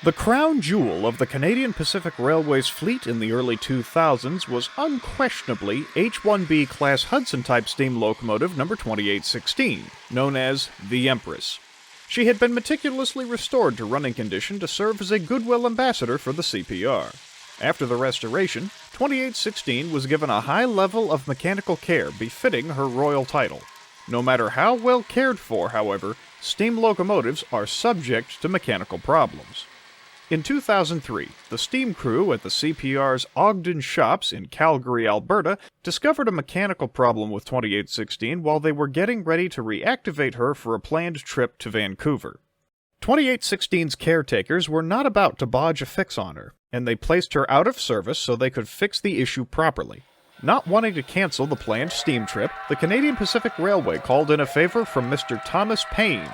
The crown jewel of the Canadian Pacific Railway's fleet in the early 2000s was unquestionably H1b class Hudson-type steam locomotive number 2816, known as the Empress. She had been meticulously restored to running condition to serve as a goodwill ambassador for the CPR. After the restoration, 2816 was given a high level of mechanical care befitting her royal title. No matter how well cared for, however, steam locomotives are subject to mechanical problems. In 2003, the steam crew at the CPR's Ogden shops in Calgary, Alberta, discovered a mechanical problem with 2816 while they were getting ready to reactivate her for a planned trip to Vancouver. 2816's caretakers were not about to bodge a fix on her, and they placed her out of service so they could fix the issue properly. Not wanting to cancel the planned steam trip, the Canadian Pacific Railway called in a favor from Mr. Thomas Payne.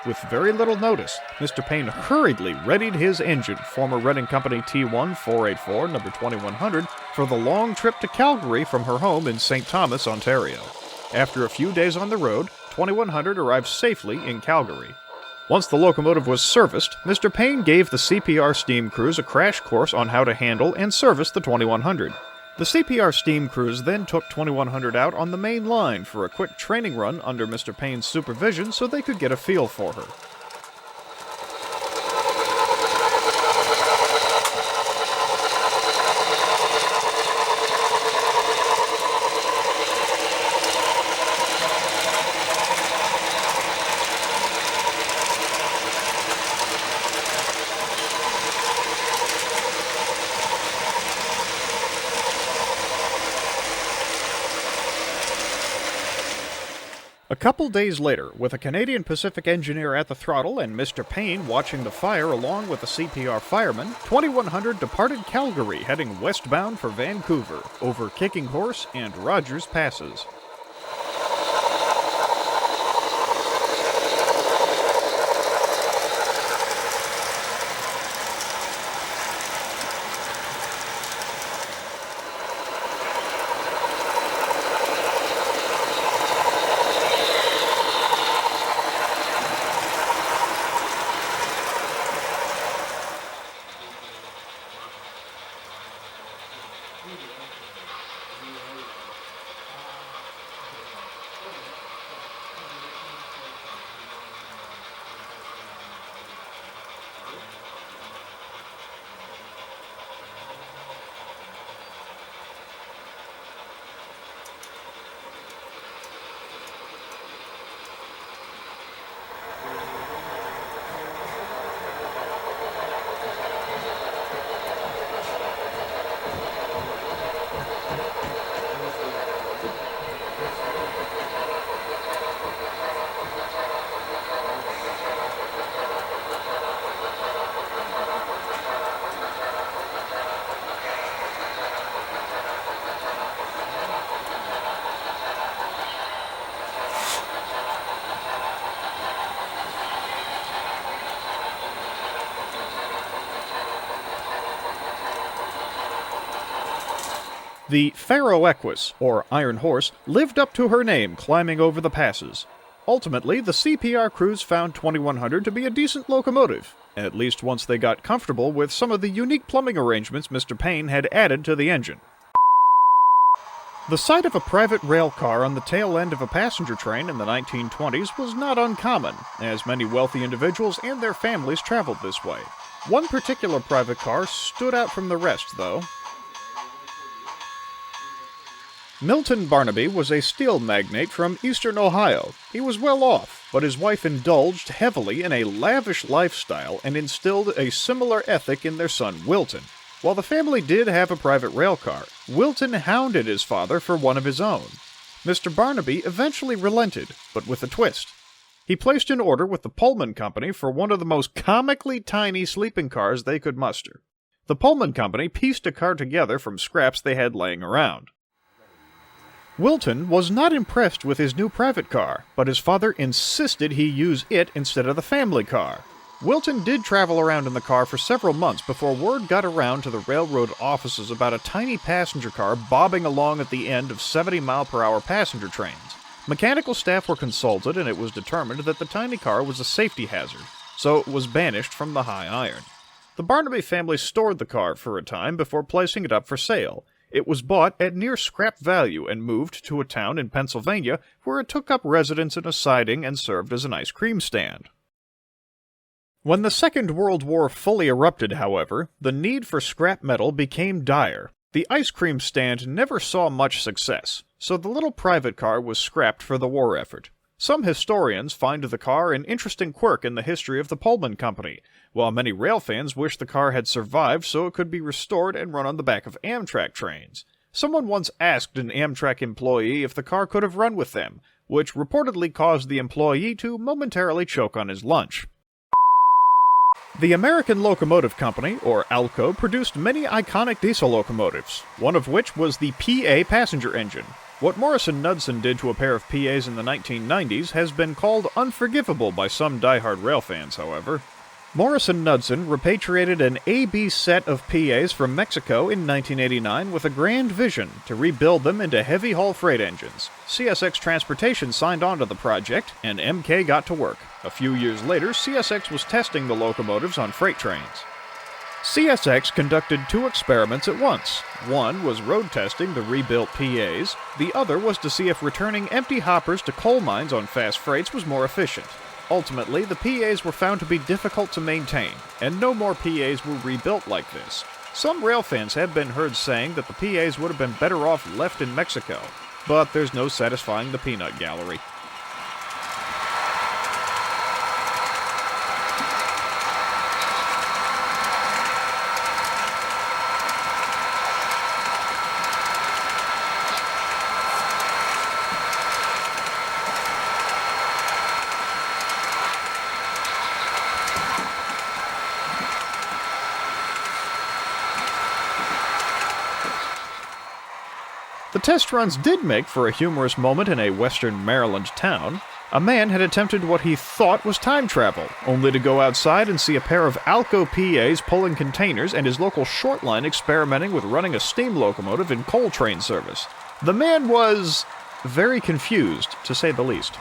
With very little notice, Mr. Payne hurriedly readied his engine, former Reading Company T1484, number 2100, for the long trip to Calgary from her home in St. Thomas, Ontario. After a few days on the road, 2100 arrived safely in Calgary. Once the locomotive was serviced, Mr. Payne gave the CPR steam crews a crash course on how to handle and service the 2100. The CPR steam crews then took 2100 out on the Mainline for a quick training run under Mr. Payne's supervision so they could get a feel for her. A couple days later, with a Canadian Pacific engineer at the throttle and Mr. Payne watching the fire along with the CPR firemen, 2100 departed Calgary heading westbound for Vancouver, over Kicking Horse and Rogers Passes. The Ferroequus, or Iron Horse, lived up to her name climbing over the passes. Ultimately, the CPR crews found 2100 to be a decent locomotive, at least once they got comfortable with some of the unique plumbing arrangements Mr. Payne had added to the engine. The sight of a private rail car on the tail end of a passenger train in the 1920s was not uncommon, as many wealthy individuals and their families traveled this way. One particular private car stood out from the rest, though. Milton Barnaby was a steel magnate from eastern Ohio. He was well off, but his wife indulged heavily in a lavish lifestyle and instilled a similar ethic in their son Wilton. While the family did have a private rail car, Wilton hounded his father for one of his own. Mr. Barnaby eventually relented, but with a twist. He placed an order with the Pullman Company for one of the most comically tiny sleeping cars they could muster. The Pullman Company pieced a car together from scraps they had laying around. Wilton was not impressed with his new private car, but his father insisted he use it instead of the family car. Wilton did travel around in the car for several months before word got around to the railroad offices about a tiny passenger car bobbing along at the end of 70-mile-per-hour passenger trains. Mechanical staff were consulted, and it was determined that the tiny car was a safety hazard, so it was banished from the high iron. The Barnaby family stored the car for a time before placing it up for sale. It was bought at near scrap value and moved to a town in Pennsylvania where it took up residence in a siding and served as an ice cream stand. When the Second World War fully erupted, however, the need for scrap metal became dire. The ice cream stand never saw much success, so the little private car was scrapped for the war effort. Some historians find the car an interesting quirk in the history of the Pullman Company, while many railfans wish the car had survived so it could be restored and run on the back of Amtrak trains. Someone once asked an Amtrak employee if the car could have run with them, which reportedly caused the employee to momentarily choke on his lunch. The American Locomotive Company, or ALCo, produced many iconic diesel locomotives, one of which was the PA passenger engine. What Morrison Knudsen did to a pair of PAs in the 1990s has been called unforgivable by some diehard railfans, however. Morrison Knudsen repatriated an AB set of PAs from Mexico in 1989 with a grand vision to rebuild them into heavy-haul freight engines. CSX Transportation signed on to the project, and MK got to work. A few years later, CSX was testing the locomotives on freight trains. CSX conducted 2 experiments at once. One was road testing the rebuilt PAs. The other was to see if returning empty hoppers to coal mines on fast freights was more efficient. Ultimately, the PAs were found to be difficult to maintain, and no more PAs were rebuilt like this. Some railfans have been heard saying that the PAs would have been better off left in Mexico, but there's no satisfying the peanut gallery. The test runs did make for a humorous moment in a western Maryland town. A man had attempted what he thought was time travel, only to go outside and see a pair of ALCo PAs pulling containers and his local short line experimenting with running a steam locomotive in coal train service. The man was very confused, to say the least.